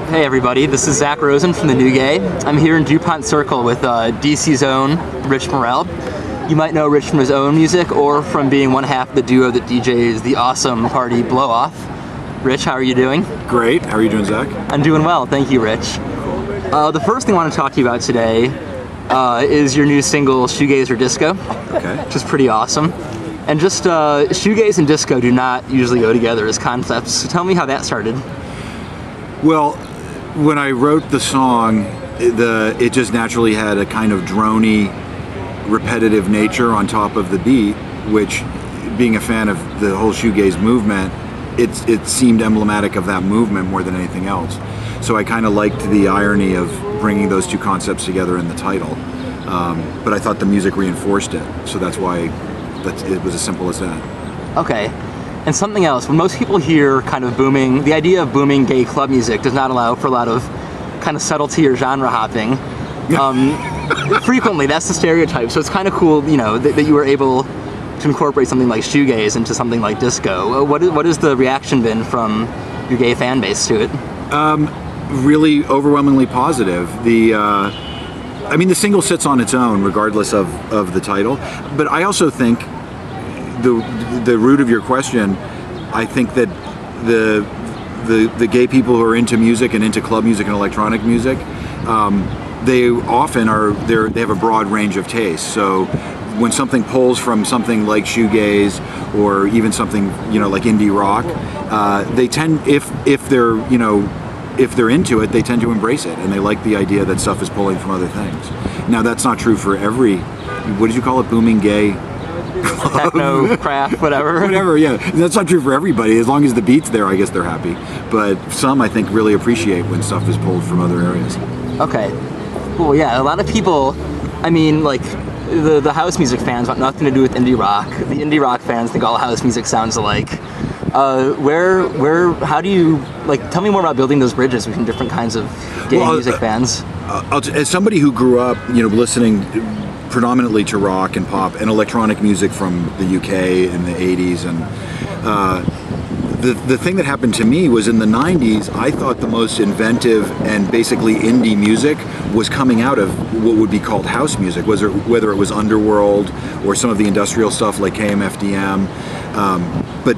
Hey everybody, this is Zach Rosen from The New Gay. I'm here in DuPont Circle with DC's own Rich Morel. You might know Rich from his own music or from being one half of the duo that DJs the awesome party Blowoff. Rich, how are you doing? Great. How are you doing, Zach? I'm doing well, thank you, Rich. The first thing I want to talk to you about today is your new single, Shoegaze or Disco, which is pretty awesome. And just shoegaze and disco do not usually go together as concepts. So tell me how that started. Well, when I wrote the song, it just naturally had a kind of droney, repetitive nature on top of the beat, which, being a fan of the whole shoegaze movement, it seemed emblematic of that movement more than anything else. So I kind of liked the irony of bringing those two concepts together in the title, but I thought the music reinforced it, so that's why it was as simple as that. Okay, and something else, when most people hear kind of booming, the idea of booming gay club music does not allow for a lot of kind of subtlety or genre hopping. Frequently, that's the stereotype, so it's kind of cool, you know, that you were able to incorporate something like shoegaze into something like disco. What has the reaction been from your gay fan base to it? Really overwhelmingly positive. I mean, the single sits on its own regardless of the title, but I also think the root of your question, I think that the gay people who are into music and into club music and electronic music, they often they have a broad range of tastes. So when something pulls from something like shoegaze or even something, you know, like indie rock, they tend, if they're into it, they tend to embrace it, and they like the idea that stuff is pulling from other things. Now, that's not true for every, what did you call it, booming gay club? Techno, craft, whatever. Whatever, yeah. That's not true for everybody. As long as the beat's there, I guess they're happy. But some, I think, really appreciate when stuff is pulled from other areas. Okay, cool, yeah. A lot of people, I mean, like, the house music fans want nothing to do with indie rock. The indie rock fans think all house music sounds alike. How do you, like, tell me more about building those bridges between different kinds of gay music fans. As somebody who grew up, you know, listening predominantly to rock and pop and electronic music from the UK in the 80s, and the thing that happened to me was in the 90s, I thought the most inventive and basically indie music was coming out of what would be called house music, whether it was Underworld or some of the industrial stuff like KMFDM, but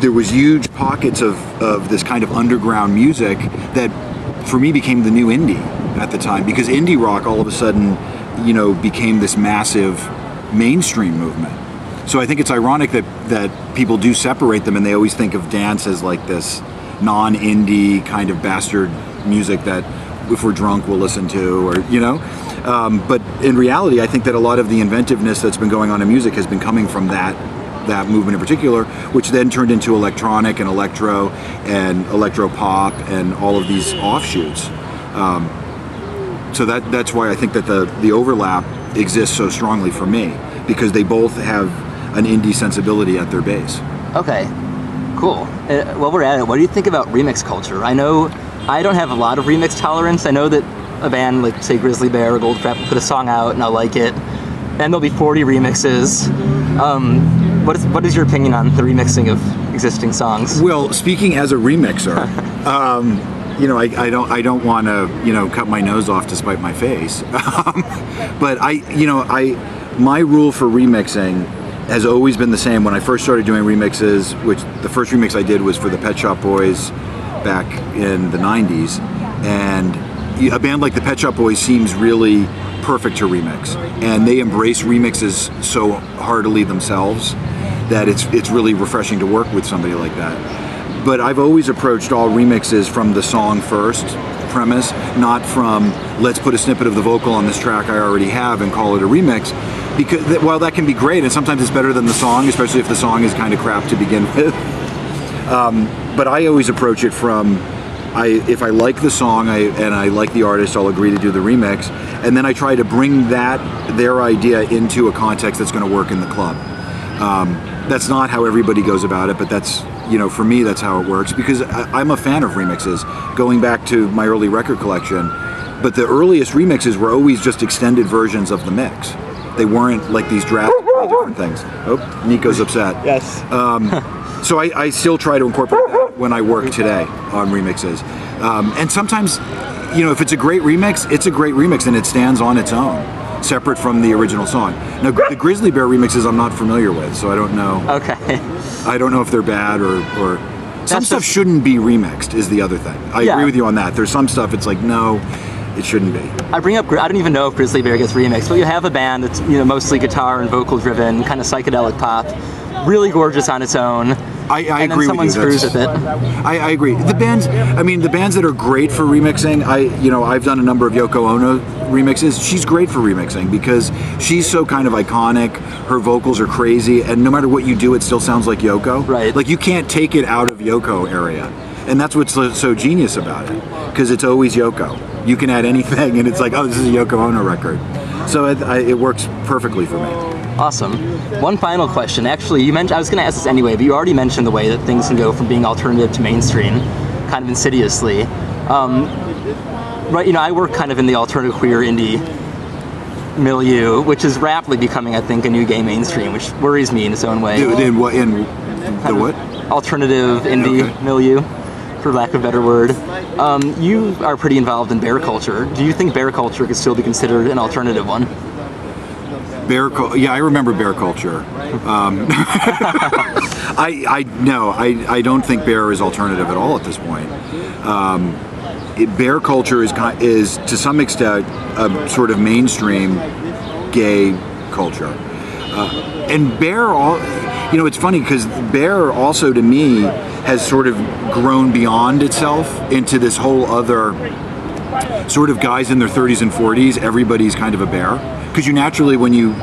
there was huge pockets of this kind of underground music that for me became the new indie at the time, because indie rock all of a sudden, you know, became this massive mainstream movement. So I think it's ironic that people do separate them, and they always think of dance as like this non-indie kind of bastard music that if we're drunk we'll listen to, or, you know. But in reality, I think that a lot of the inventiveness that's been going on in music has been coming from that movement in particular, which then turned into electronic and electro pop and all of these offshoots. So that's why I think that the overlap exists so strongly for me, because they both have an indie sensibility at their base. Okay, cool. While we're at it, what do you think about remix culture? I know I don't have a lot of remix tolerance. I know that a band like, say, Grizzly Bear or Goldfrapp will put a song out and I'll like it, and there'll be 40 remixes. What is your opinion on the remixing of existing songs? Well, speaking as a remixer, you know, I don't want to, you know, cut my nose off to spite my face, but my rule for remixing has always been the same. When I first started doing remixes, which the first remix I did was for the Pet Shop Boys back in the 90s, and a band like the Pet Shop Boys seems really perfect to remix, and they embrace remixes so heartily themselves that it's really refreshing to work with somebody like that. But I've always approached all remixes from the song first premise, not from let's put a snippet of the vocal on this track I already have and call it a remix, because while that can be great, and sometimes it's better than the song, especially if the song is kind of crap to begin with, but I always approach it from, if I like the song and I like the artist, I'll agree to do the remix, and then I try to bring their idea into a context that's going to work in the club. That's not how everybody goes about it, but that's, you know, for me, that's how it works, because I'm a fan of remixes, going back to my early record collection, but the earliest remixes were always just extended versions of the mix. They weren't like these drastically different things. Oh, Nico's upset. Yes. So I still try to incorporate that when I work today on remixes. And sometimes, you know, if it's a great remix, it's a great remix and it stands on its own, separate from the original song. Now, the Grizzly Bear remixes I'm not familiar with, so I don't know. Okay. I don't know if they're bad or some stuff shouldn't be remixed is the other thing. I agree with you on that. There's some stuff it's like, no, it shouldn't be. I don't even know if Grizzly Bear gets remixed, but you have a band that's, you know, mostly guitar and vocal driven, kind of psychedelic pop, really gorgeous on its own. I and agree then someone with you. screws with it. I agree. The bands, I mean, the bands that are great for remixing, I've done a number of Yoko Ono remixes. She's great for remixing because she's so kind of iconic. Her vocals are crazy, and no matter what you do, it still sounds like Yoko. Right. Like you can't take it out of Yoko area, and that's what's so genius about it, because it's always Yoko. You can add anything, and it's like, oh, this is a Yoko Ono record. So it works perfectly for me. Awesome. One final question. Actually, you mentioned, I was going to ask this anyway, but you already mentioned the way that things can go from being alternative to mainstream, kind of insidiously. Right, you know, I work kind of in the alternative queer indie milieu, which is rapidly becoming, I think, a new gay mainstream, which worries me in its own way. In what? Alternative indie milieu, for lack of a better word. You are pretty involved in bear culture. Do you think bear culture could still be considered an alternative one? Yeah, I remember bear culture. I don't think bear is alternative at all at this point. Bear culture is to some extent a sort of mainstream gay culture, and bear, you know, it's funny because bear also to me has sort of grown beyond itself into this whole other sort of guys in their 30s and 40s. Everybody's kind of a bear. Because you naturally, when you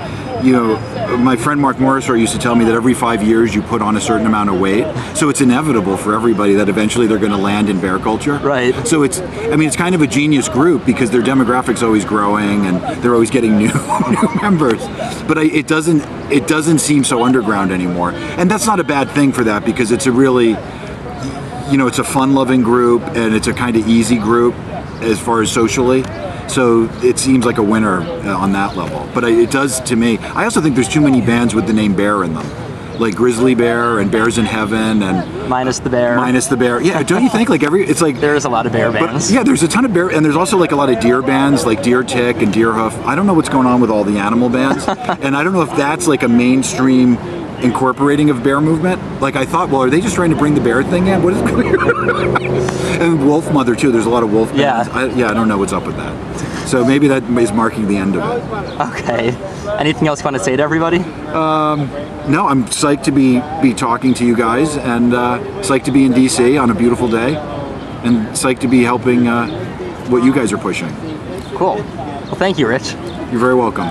know, my friend Mark Morrisor used to tell me that every 5 years you put on a certain amount of weight. So it's inevitable for everybody that eventually they're going to land in bear culture. Right. So it's kind of a genius group because their demographic's always growing and they're always getting new members. But it doesn't seem so underground anymore. And that's not a bad thing for that because it's a really, you know, it's a fun-loving group and it's a kind of easy group as far as socially. So it seems like a winner on that level. But it does to me. I also think there's too many bands with the name Bear in them. Like Grizzly Bear and Bears in Heaven and... Minus the Bear. Minus the Bear. Yeah, don't you think? Like it's like... There is a lot of bear bands. Yeah, there's a ton of bear, and there's also like a lot of deer bands, like Deer Tick and Deer Hoof. I don't know what's going on with all the animal bands. And I don't know if that's like a mainstream incorporating of bear movement. Like I thought, well, are they just trying to bring the bear thing in? What is going on? And Wolf Mother too. There's a lot of wolf bands. I don't know what's up with that. So maybe that is marking the end of it. Okay. Anything else you want to say to everybody? No, I'm psyched to be talking to you guys, and psyched to be in DC on a beautiful day, and psyched to be helping what you guys are pushing. Cool. Well, thank you, Rich. You're very welcome.